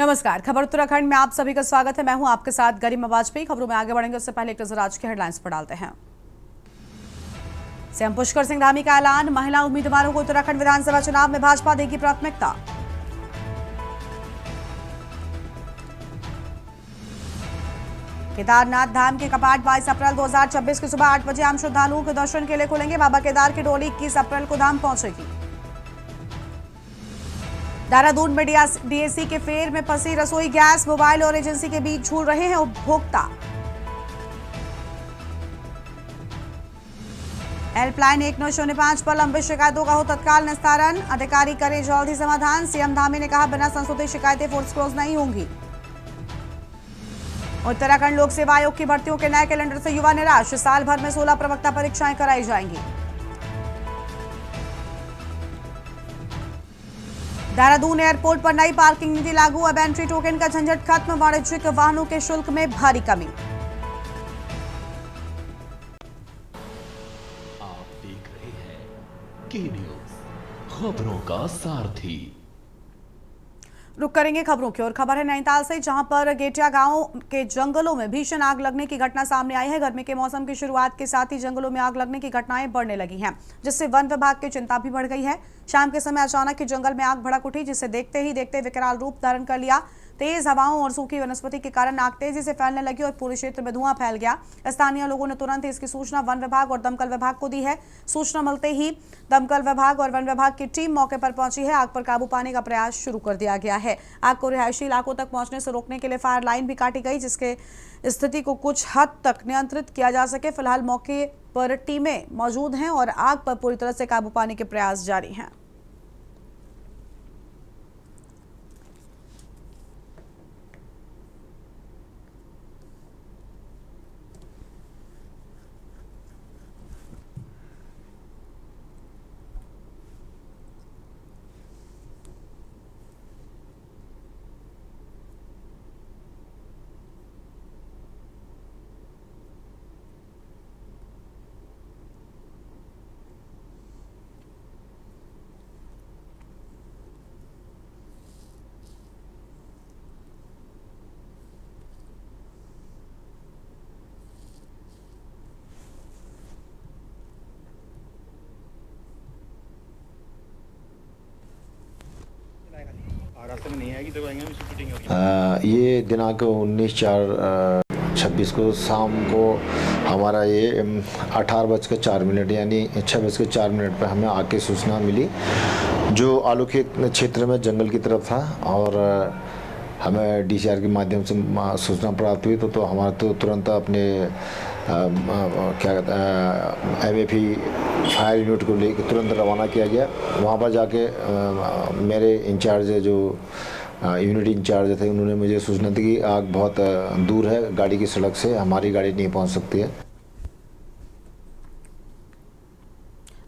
नमस्कार, खबर उत्तराखंड में आप सभी का स्वागत है। मैं हूं आपके साथ गरिमा वाजपेयी। खबरों में आगे बढ़ेंगे उससे पहले एक नजर आज की हेडलाइंस पर डालते हैं। सीएम पुष्कर सिंह धामी का ऐलान, महिला उम्मीदवारों को उत्तराखंड विधानसभा चुनाव में भाजपा देगी प्राथमिकता। केदारनाथ धाम के कपाट 22 अप्रैल 2026 की सुबह 8 बजे आम श्रद्धालुओं के दर्शन के लिए खुलेंगे। बाबा केदार की डोली 21 अप्रैल को धाम पहुंचेगी। देहरादून में डीएसी के फेर में फंसी रसोई गैस, मोबाइल और एजेंसी के बीच झूल रहे हैं उपभोक्ता। हेल्पलाइन 1905 पर लंबित शिकायतों का हो तत्काल निस्तारण, अधिकारी करें जल्द ही समाधान। सीएम धामी ने कहा, बिना संशोधित शिकायतें फोर्स क्लोज नहीं होंगी। उत्तराखंड लोक सेवा आयोग की भर्तियों के नए कैलेंडर से युवा निराश, साल भर में 16 प्रवक्ता परीक्षाएं कराई जाएंगी। देहरादून एयरपोर्ट पर नई पार्किंग नीति लागू, अब एंट्री टोकन का झंझट खत्म, वाणिज्यिक वाहनों के शुल्क में भारी कमी। आप देख रहे हैं के न्यूज, खबरों का सारथी। रुक करेंगे खबरों की और खबर है नैनीताल से, जहां पर गेटिया गांव के जंगलों में भीषण आग लगने की घटना सामने आई है। गर्मी के मौसम की शुरुआत के साथ ही जंगलों में आग लगने की घटनाएं बढ़ने लगी हैं, जिससे वन विभाग की चिंता भी बढ़ गई है। शाम के समय अचानक ही जंगल में आग भड़क उठी, जिसे देखते ही देखते विकराल रूप धारण कर लिया। तेज हवाओं और सूखी वनस्पति के कारण आग तेजी से फैलने लगी और पूरे क्षेत्र में धुआं फैल गया। स्थानीय लोगों ने तुरंत इसकी सूचना वन विभाग और दमकल विभाग को दी है। सूचना मिलते ही दमकल विभाग और वन विभाग की टीम मौके पर पहुंची है। आग पर काबू पाने का प्रयास शुरू कर दिया गया है। आग को रिहायशी इलाकों तक पहुंचने से रोकने के लिए फायर लाइन भी काटी गई, जिसके स्थिति को कुछ हद तक नियंत्रित किया जा सके। फिलहाल मौके पर टीमें मौजूद हैं और आग पर पूरी तरह से काबू पाने के प्रयास जारी हैं। रास्ते में नहीं आएगी तो आएंगे शूटिंग होगी। ये दिनांक 19/4/26 को शाम को हमारा ये 18:04 यानी 6:04 पर हमें आग की सूचना मिली, जो आलू के क्षेत्र में जंगल की तरफ था। और हमें डीसीआर के माध्यम से सूचना प्राप्त हुई तो हमारा तो तुरंत अपने क्या कहते हैं एमएफई फायर यूनिट को लेकर तुरंत रवाना किया गया। वहाँ पर जाके मेरे इंचार्ज जो यूनिट इंचार्ज थे, उन्होंने मुझे सूचना दी कि आग बहुत दूर है गाड़ी की सड़क से, हमारी गाड़ी नहीं पहुँच सकती है।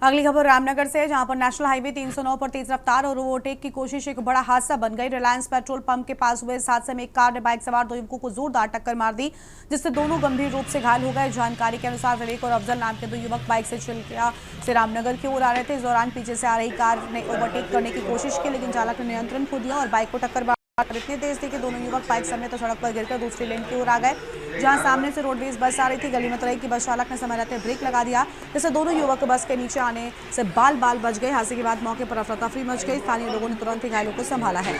अगली खबर रामनगर से, जहां पर नेशनल हाईवे 309 पर तेज रफ्तार और ओवरटेक की कोशिश एक बड़ा हादसा बन गई। रिलायंस पेट्रोल पंप के पास हुए इस हादसे में एक कार ने बाइक सवार 2 युवकों को जोरदार टक्कर मार दी, जिससे दोनों गंभीर रूप से घायल हो गए। जानकारी के अनुसार विवेक और अफजल नाम के 2 युवक बाइक से चिल्किया से रामनगर की ओर आ रहे थे। इस दौरान पीछे से आ रही कार ने ओवरटेक करने की कोशिश की, लेकिन चालक ने नियंत्रण खो दिया और बाइक को टक्कर इतनी तेज थी कि दोनों युवक बाइक समेत सड़क पर गिरकर दूसरी लेन की ओर आ गए। जहां सामने से रोडवेज बस आ रही थी, गली में तरह की बस चालक ने समय रहते ब्रेक लगा दिया, जिससे दोनों युवक बस के नीचे आने से बाल बाल बच गए। हादसे के बाद मौके पर अफरा तफरी मच गई। स्थानीय लोगों ने तुरंत ही घायलों को संभाला है।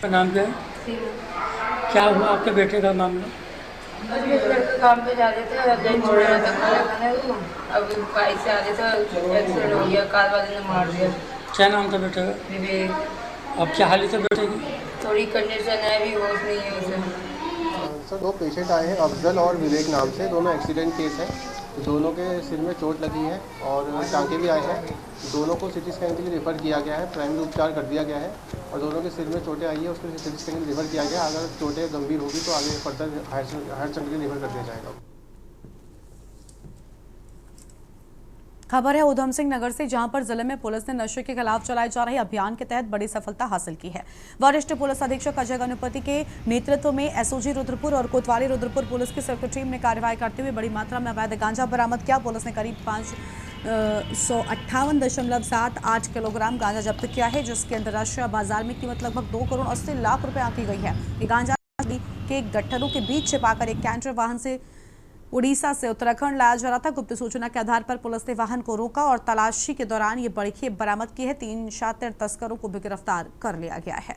का नाम क्या है? क्या हुआ आपके बेटे का मामला? बस मेरे लड़के काम पे जा रहे थे, अर्जेंट छोड़ रहा था खाना खाने को। अब बाइक से आ रहे थे, एक्सीडेंट हो गया, कार वाले ने मार दिया। क्या नाम था बेटे का? विवेक। अब क्या हालत है बेटे की? थोड़ी कंडीशन है, अभी होश नहीं है उसे। सर 2 पेशेंट आए हैं, अफजल और विवेक नाम से। दोनों एक्सीडेंट केस हैं। दोनों के सिर में चोट लगी है और टाँके भी आए हैं। दोनों को सिटी स्कैन के लिए रेफ़र किया गया है, प्राइमरी उपचार कर दिया गया है और दोनों के सिर में चोटें आई है, उसके लिए सिटी स्कैन के लिए रेफ़र किया गया। अगर चोटें गंभीर होगी तो आगे फर्दर हायर सेकेंडरी के लिए रेफ़र कर दिया जाएगा। खबर है उधम सिंह नगर से, जहां पर जिले में पुलिस ने नशे के खिलाफ चलाए जा रहे अभियान के तहत बड़ी सफलता हासिल की है। वरिष्ठ पुलिस अधीक्षक अजय गणपति के नेतृत्व में एसओजी रुद्रपुर और कोतवाली रुद्रपुर पुलिस की संयुक्त टीम ने कार्रवाई करते हुए बड़ी मात्रा में अवैध गांजा बरामद किया। पुलिस ने करीब 558.78 किलोग्राम गांजा जब्त किया है, जिसकी अंतर्राष्ट्रीय बाजार में कीमत लगभग 2 करोड़ 80 लाख रुपए आंकी गई है। ये गांजा के गट्ठरों के बीच छिपाकर एक कैंटर वाहन से उड़ीसा से उत्तराखंड लाया जा रहा था। गुप्त सूचना के आधार पर पुलिस ने वाहन को रोका और तलाशी के दौरान ये बड़ी खेप बरामद की है। 3 शातिर तस्करों को भी गिरफ्तार कर लिया गया है।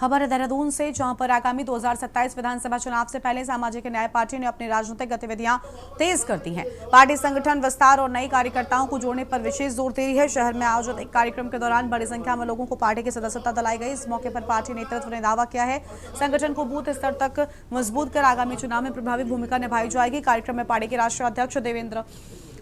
खबर है देहरादून से, जहां पर आगामी 2027 विधानसभा चुनाव से पहले सामाजिक न्याय पार्टी ने अपनी राजनीतिक गतिविधियां तेज कर दी हैं। पार्टी संगठन विस्तार और नई कार्यकर्ताओं को जोड़ने पर विशेष जोर दे रही है। शहर में आयोजित एक कार्यक्रम के दौरान बड़ी संख्या में लोगों को पार्टी की सदस्यता दिलाई गई। इस मौके पर पार्टी नेतृत्व ने दावा किया है संगठन को बूथ स्तर तक मजबूत कर आगामी चुनाव में प्रभावी भूमिका निभाई जाएगी। कार्यक्रम में पार्टी के राष्ट्रीय अध्यक्ष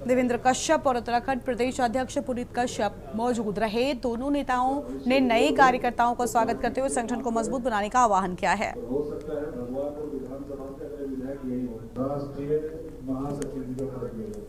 देवेंद्र कश्यप और उत्तराखंड प्रदेश अध्यक्ष पुनीत कश्यप मौजूद रहे। दोनों नेताओं ने नए कार्यकर्ताओं का स्वागत करते हुए संगठन को मजबूत बनाने का आह्वान किया है। हो सकता है भगवानपुर विधानसभा के अगले विधायक यही हो, राष्ट्रीय महासचिव जी का पद ले लो।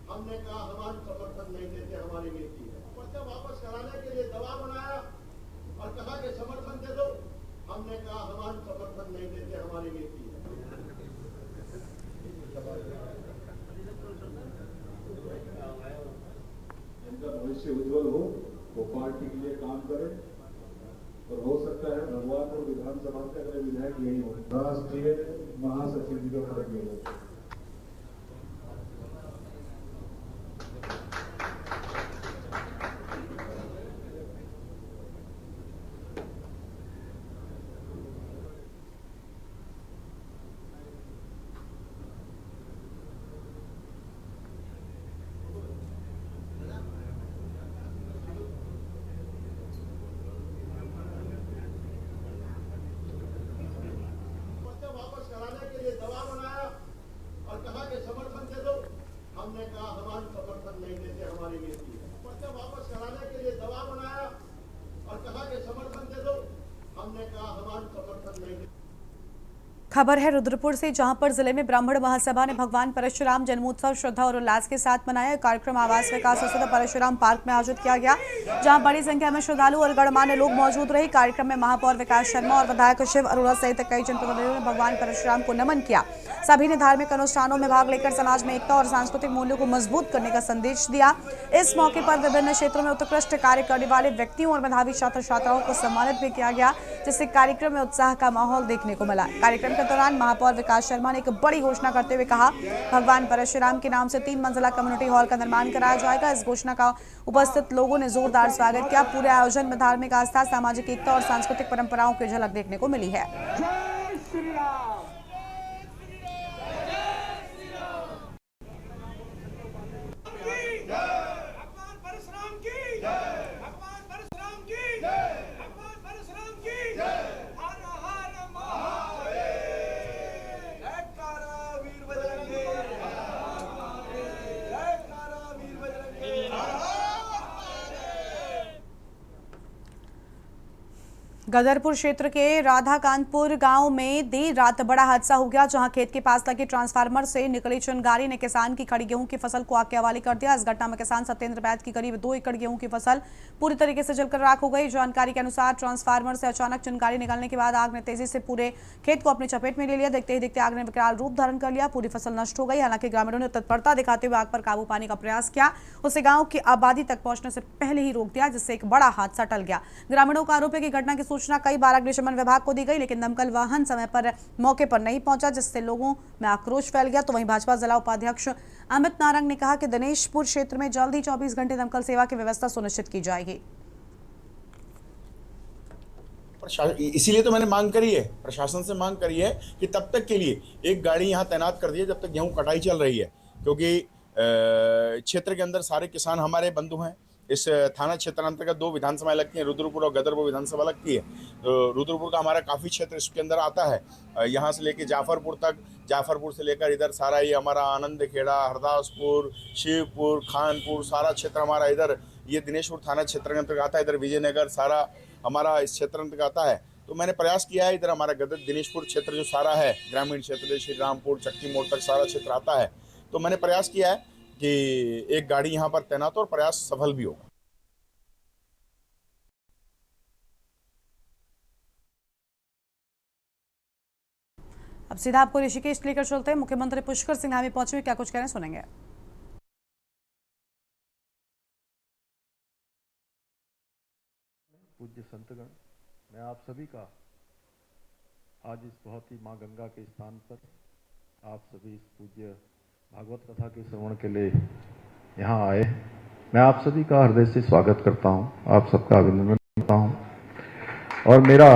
हमने कहा हम समर्थन नहीं देते, हमारी नीति है। पर्चा वापस कराने के लिए दबाव बनाया और कहा कि समर्थन दे दो। हमने कहा हम समर्थन नहीं देते, हमारी नीति है। इनका भविष्य उज्जवल हो, वो पार्टी के लिए काम करे और हो सकता है भगवानपुर विधानसभा के अगले विधायक यही हो, राष्ट्रीय महासचिव जी का पद ले लो। खबर है रुद्रपुर से, जहां पर जिले में ब्राह्मण महासभा ने भगवान परशुराम जन्मोत्सव श्रद्धा और उल्लास के साथ मनाया। कार्यक्रम आवास विकास स्थित परशुराम पार्क में आयोजित किया गया, जहां बड़ी संख्या में श्रद्धालु और गणमान्य लोग मौजूद रहे। कार्यक्रम में महापौर विकास शर्मा और विधायक शिव अरोड़ा सहित कई जनप्रतिनिधियों ने भगवान परशुराम को नमन किया। सभी ने धार्मिक अनुष्ठानों में भाग लेकर समाज में एकता और सांस्कृतिक मूल्यों को मजबूत करने का संदेश दिया। इस मौके पर विभिन्न क्षेत्रों में उत्कृष्ट कार्य करने वाले व्यक्तियों और मेधावी छात्र छात्राओं को सम्मानित भी किया गया, जिससे कार्यक्रम में उत्साह का माहौल देखने को मिला। कार्यक्रम के दौरान महापौर विकास शर्मा ने एक बड़ी घोषणा करते हुए कहा, भगवान परशुराम के नाम से 3 मंजिला कम्युनिटी हॉल का निर्माण कराया जाएगा। इस घोषणा का उपस्थित लोगों ने जोरदार स्वागत किया। पूरे आयोजन में धार्मिक आस्था, सामाजिक एकता और सांस्कृतिक परंपराओं की झलक देखने को मिली है। गदरपुर क्षेत्र के राधाकांतपुर गांव में देर रात बड़ा हादसा हो गया, जहां खेत के पास लगे ट्रांसफार्मर से निकली चिंगारी ने किसान की खड़ी गेहूं की फसल को आग के हवाले कर दिया। इस घटना में किसान सत्येंद्र बैद की करीब 2 एकड़ गेहूं की फसल पूरी तरीके से जलकर राख हो गई। जानकारी के अनुसार ट्रांसफार्मर से अचानक चिंगारी निकलने के बाद आग ने तेजी से पूरे खेत को अपनी चपेट में ले लिया। देखते ही देखते आग ने विकराल रूप धारण कर लिया, पूरी फसल नष्ट हो गई। हालांकि ग्रामीणों ने तत्परता दिखाते हुए आग पर काबू पाने का प्रयास किया, उसे गांव की आबादी तक पहुंचने से पहले ही रोक दिया, जिससे एक बड़ा हादसा टल गया। ग्रामीणों का आरोप है कि घटना की सूचना कई बार अग्निशमन विभाग को दी गई, लेकिन दमकल वाहन समय पर मौके पर नहीं पहुंचा, जिससे लोगों में आक्रोश फैल गया। तो वहीं भाजपा जिला उपाध्यक्ष अमित नारंग ने कहा कि दिनेशपुर क्षेत्र में जल्द ही 24 घंटे दमकल सेवा की व्यवस्था सुनिश्चित की जाएगी। इसीलिए तो मैंने मांग करी है, प्रशासन से मांग करी है कि तब तक के लिए एक गाड़ी यहाँ तैनात कर दी है जब तक गेहूं कटाई चल रही है, क्योंकि क्षेत्र के अंदर सारे किसान हमारे बंधु हैं। इस थाना क्षेत्र अंतर्गत 2 विधानसभा लगती हैं, रुद्रपुर और गदरपुर विधानसभा लगती है। तो रुद्रपुर का हमारा काफ़ी क्षेत्र इसके अंदर आता है, यहाँ से लेके जाफरपुर तक, जाफरपुर से लेकर इधर सारा ये हमारा आनंद खेड़ा, हरदासपुर, शिवपुर, खानपुर, सारा क्षेत्र हमारा इधर ये दिनेशपुर थाना क्षेत्र के अंतर्गत आता है। इधर विजयनगर सारा हमारा इस क्षेत्र अंतर्गत आता है। तो मैंने प्रयास किया है, इधर हमारा दिनेशपुर क्षेत्र जो सारा है, ग्रामीण क्षेत्र श्री रामपुर चक्की मोड़ तक सारा क्षेत्र आता है। तो मैंने प्रयास किया है कि एक गाड़ी यहाँ पर तैनात हो और प्रयास सफल भी होगा। अब सीधा आपको ऋषिकेश लेकर चलते हैं। मुख्यमंत्री पुष्कर सिंह धामी पहुंचे हुए, क्या कुछ कह रहे हैं सुनेंगे। पूज्य संतगण, मैं आप सभी का आज इस बहुत ही मां गंगा के स्थान पर आप सभी इस पूज्य भागवत कथा के श्रवण के लिए यहाँ आए। मैं आप सभी का हृदय से स्वागत करता हूँ, आप सबका अभिनंदन करता हूँ और मेरा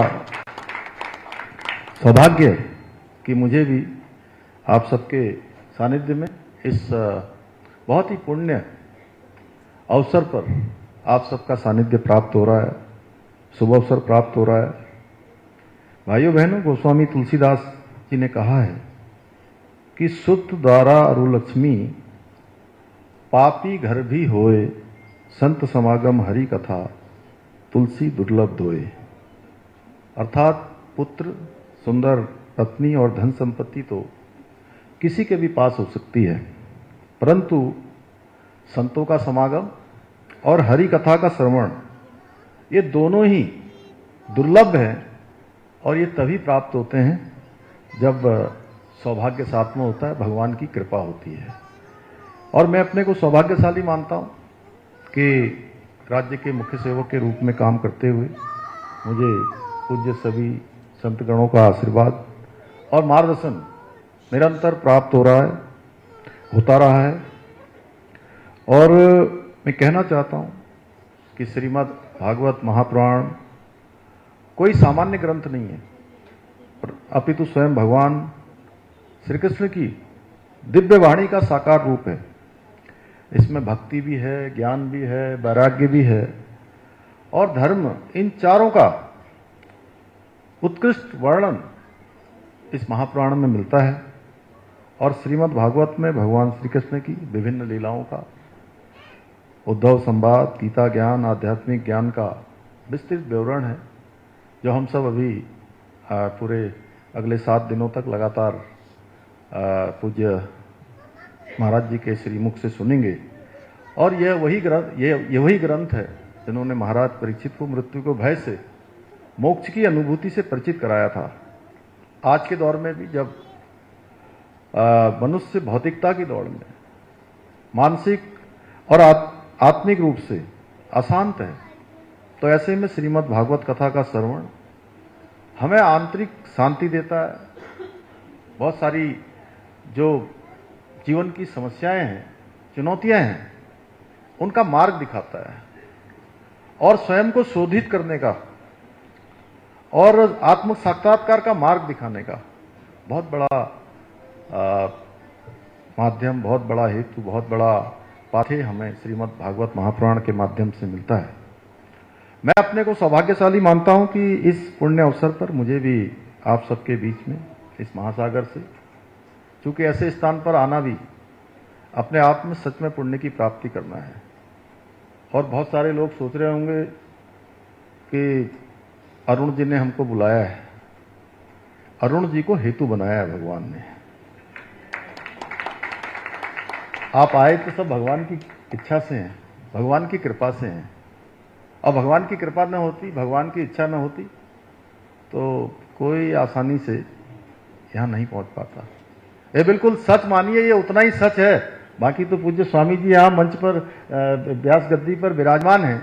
सौभाग्य कि मुझे भी आप सबके सानिध्य में इस बहुत ही पुण्य अवसर पर आप सबका सानिध्य प्राप्त हो रहा है, शुभ अवसर प्राप्त हो रहा है। भाइयों बहनों, गोस्वामी तुलसीदास जी ने कहा है कि सुत द्वारा अरुलक्ष्मी पापी घर भी होए, संत समागम हरि कथा तुलसी दुर्लभ दोए। अर्थात पुत्र, सुंदर पत्नी और धन संपत्ति तो किसी के भी पास हो सकती है, परंतु संतों का समागम और हरि कथा का श्रवण ये दोनों ही दुर्लभ है और ये तभी प्राप्त होते हैं जब सौभाग्य साथ में होता है, भगवान की कृपा होती है। और मैं अपने को सौभाग्यशाली मानता हूँ कि राज्य के मुख्य सेवक के रूप में काम करते हुए मुझे पूज्य सभी संतगणों का आशीर्वाद और मार्गदर्शन निरंतर प्राप्त हो रहा है, होता रहा है। और मैं कहना चाहता हूँ कि श्रीमद् भागवत महापुराण कोई सामान्य ग्रंथ नहीं है, अपितु स्वयं भगवान श्री कृष्ण की दिव्य वाणी का साकार रूप है। इसमें भक्ति भी है, ज्ञान भी है, वैराग्य भी है और धर्म, इन चारों का उत्कृष्ट वर्णन इस महापुराण में मिलता है। और श्रीमद् भागवत में भगवान श्री कृष्ण की विभिन्न लीलाओं का, उद्धव संवाद, गीता ज्ञान, आध्यात्मिक ज्ञान का विस्तृत विवरण है, जो हम सब अभी पूरे अगले 7 दिनों तक लगातार पूज्य महाराज जी के श्रीमुख से सुनेंगे। और यह वही ग्रंथ है जिन्होंने महाराज परीक्षित को मृत्यु को भय से मोक्ष की अनुभूति से परिचित कराया था। आज के दौर में भी जब मनुष्य भौतिकता की दौड़ में मानसिक और आत्मिक रूप से अशांत है, तो ऐसे में श्रीमद् भागवत कथा का श्रवण हमें आंतरिक शांति देता है। बहुत सारी जो जीवन की समस्याएं हैं, चुनौतियां हैं, उनका मार्ग दिखाता है और स्वयं को शोधित करने का और आत्म साक्षात्कार का मार्ग दिखाने का बहुत बड़ा माध्यम, बहुत बड़ा हेतु, बहुत बड़ा पाठ्य हमें श्रीमद् भागवत महापुराण के माध्यम से मिलता है। मैं अपने को सौभाग्यशाली मानता हूं कि इस पुण्य अवसर पर मुझे भी आप सबके बीच में इस महासागर से, चूंकि ऐसे स्थान पर आना भी अपने आप में सच में पुण्य की प्राप्ति करना है। और बहुत सारे लोग सोच रहे होंगे कि अरुण जी ने हमको बुलाया है। अरुण जी को हेतु बनाया है भगवान ने। आप आए तो सब भगवान की इच्छा से हैं, भगवान की कृपा से हैं। और भगवान की कृपा न होती, भगवान की इच्छा न होती, तो कोई आसानी से यहां नहीं पहुंच पाता। ये बिल्कुल सच मानिए, ये उतना ही सच है। बाकी तो पूज्य स्वामी जी यहां मंच पर व्यास गद्दी पर विराजमान हैं,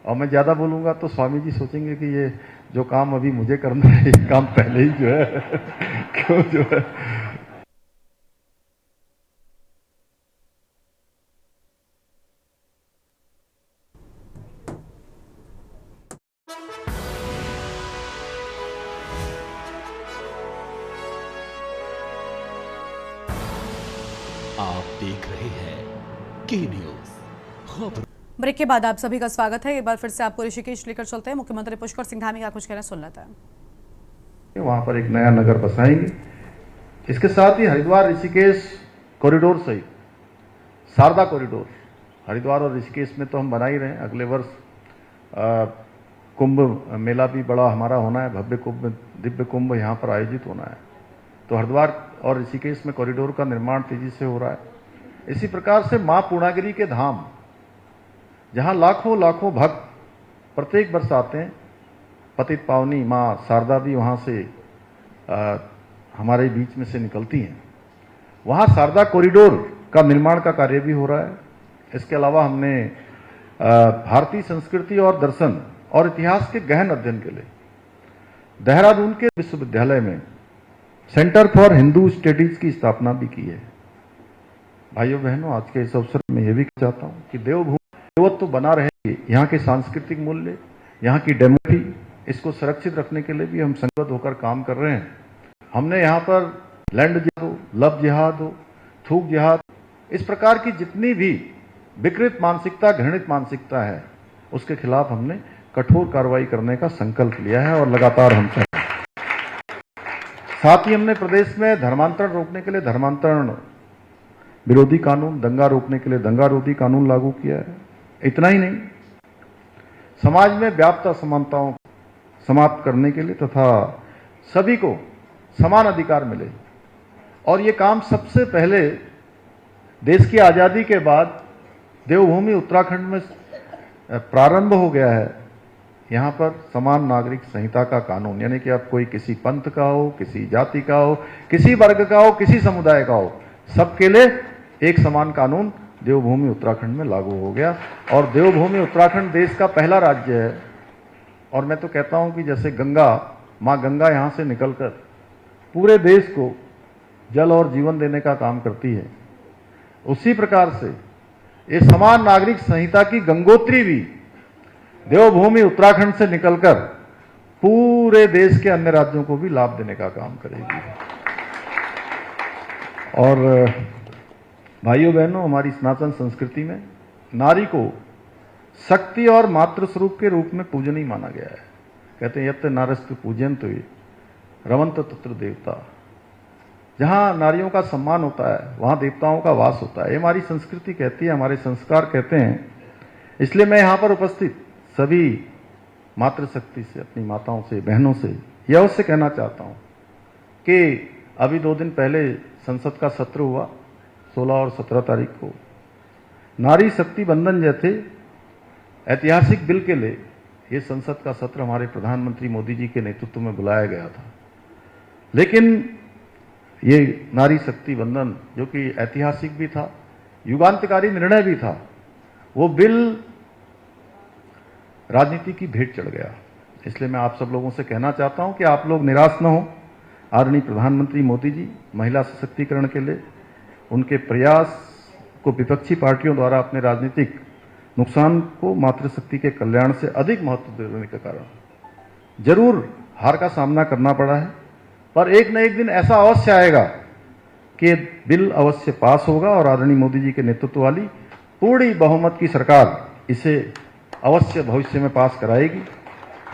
और मैं ज्यादा बोलूंगा तो स्वामी जी सोचेंगे कि ये जो काम अभी मुझे करना है, ये काम पहले ही जो है क्यों जो है। आप देख रहे हैं के न्यूज खबर। ब्रेक के बाद आप सभी का स्वागत है। एक बार फिर से आपको ऋषिकेश लेकर चलते हैं। मुख्यमंत्री पुष्कर सिंह धामी का कुछ कहना सुन लेते हैं। वहां पर एक नया नगर बसाएंगे। इसके साथ ही हरिद्वार ऋषिकेश कॉरिडोर सहित शारदा कॉरिडोर हरिद्वार और ऋषिकेश में तो हम बना ही रहे हैं। अगले वर्ष कुंभ मेला भी बड़ा हमारा होना है, भव्य कुंभ, दिव्य कुंभ यहाँ पर आयोजित होना है। तो हरिद्वार और ऋषिकेश में कॉरिडोर का निर्माण तेजी से हो रहा है। इसी प्रकार से मां पूर्णागिरी के धाम, जहां लाखों लाखों भक्त प्रत्येक वर्ष आते हैं, पतित पावनी मां शारदा भी वहां से हमारे बीच में से निकलती हैं। वहां शारदा कॉरिडोर का निर्माण का कार्य भी हो रहा है। इसके अलावा हमने भारतीय संस्कृति और दर्शन और इतिहास के गहन अध्ययन के लिए देहरादून के विश्वविद्यालय में सेंटर फॉर हिंदू स्टडीज की स्थापना भी की है। भाइयों बहनों, आज के इस अवसर में यह भी चाहता हूं कि देवभूमि देवत्व तो बना रहे, यहाँ के सांस्कृतिक मूल्य, यहाँ की डेमोक्रेसी, इसको सुरक्षित रखने के लिए भी हम संगत होकर काम कर रहे हैं। हमने यहाँ पर लैंड जिहाद हो, लव जिहाद हो, थूक जिहाद, इस प्रकार की जितनी भी विकृत मानसिकता, घृणित मानसिकता है, उसके खिलाफ हमने कठोर कार्रवाई करने का संकल्प लिया है और लगातार हम कर रहे हैं। साथ ही हमने प्रदेश में धर्मांतरण रोकने के लिए धर्मांतरण विरोधी कानून, दंगा रोकने के लिए दंगा रोधी कानून लागू किया है। इतना ही नहीं, समाज में व्याप्त असमानताओं समाप्त करने के लिए तथा सभी को समान अधिकार मिले, और ये काम सबसे पहले देश की आजादी के बाद देवभूमि उत्तराखंड में प्रारंभ हो गया है। यहाँ पर समान नागरिक संहिता का कानून, यानी कि आप कोई किसी पंथ का हो, किसी जाति का हो, किसी वर्ग का हो, किसी समुदाय का हो, सबके लिए एक समान कानून देवभूमि उत्तराखंड में लागू हो गया। और देवभूमि उत्तराखंड देश का पहला राज्य है। और मैं तो कहता हूं कि जैसे गंगा, मां गंगा यहां से निकलकर पूरे देश को जल और जीवन देने का काम करती है, उसी प्रकार से ये समान नागरिक संहिता की गंगोत्री भी देवभूमि उत्तराखंड से निकलकर पूरे देश के अन्य राज्यों को भी लाभ देने का काम करेगी। और भाइयों बहनों, हमारी सनातन संस्कृति में नारी को शक्ति और मातृ स्वरूप के रूप में पूजनीय माना गया है। कहते हैं यत् नारस्तु पूजयन्तु रमन्त तत्र देवता। जहां नारियों का सम्मान होता है वहां देवताओं का वास होता है। ये हमारी संस्कृति कहती है, हमारे संस्कार कहते हैं। इसलिए मैं यहां पर उपस्थित सभी मातृशक्ति से, अपनी माताओं से, बहनों से यह अवश्य कहना चाहता हूं कि अभी 2 दिन पहले संसद का सत्र हुआ 16 और 17 तारीख को, नारी शक्ति बंधन जैसे ऐतिहासिक बिल के लिए ये संसद का सत्र हमारे प्रधानमंत्री मोदी जी के नेतृत्व में बुलाया गया था। लेकिन ये नारी शक्ति बंधन जो कि ऐतिहासिक भी था, युगांतकारी निर्णय भी था, वो बिल राजनीति की भेंट चढ़ गया। इसलिए मैं आप सब लोगों से कहना चाहता हूं कि आप लोग निराश न हो। आदरणीय प्रधानमंत्री मोदी जी महिला सशक्तिकरण के लिए उनके प्रयास को विपक्षी पार्टियों द्वारा अपने राजनीतिक नुकसान को मातृशक्ति के कल्याण से अधिक महत्व देने के कारण जरूर हार का सामना करना पड़ा है, पर एक न एक दिन ऐसा अवश्य आएगा कि बिल अवश्य पास होगा और आदरणीय मोदी जी के नेतृत्व वाली पूरी बहुमत की सरकार इसे अवश्य भविष्य में पास कराएगी।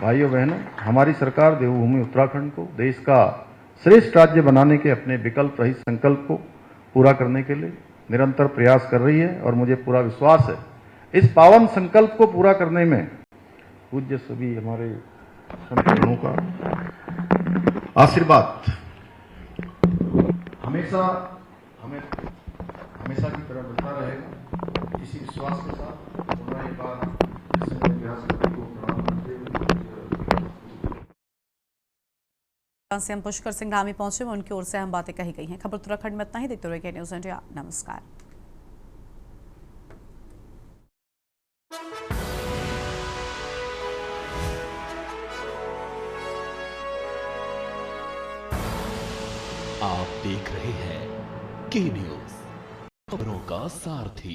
भाइयों बहनों, हमारी सरकार देवभूमि उत्तराखंड को देश का श्रेष्ठ राज्य बनाने के अपने विकल्प रहित संकल्प को पूरा करने के लिए निरंतर प्रयास कर रही है और मुझे पूरा विश्वास है इस पावन संकल्प को पूरा करने में पूज्य सभी हमारे संतों का आशीर्वाद हमेशा की तरह मिलता रहेगा। इसी विश्वास के साथ एक बार से हम पुष्कर सिंह धामी पहुंचे, उनकी ओर से हम बातें कही गई हैं। खबर उत्तराखंड में इतना ही। देखते रहिए न्यूज़ इंडिया। नमस्कार। आप देख रहे हैं के न्यूज़, खबरों का सारथी।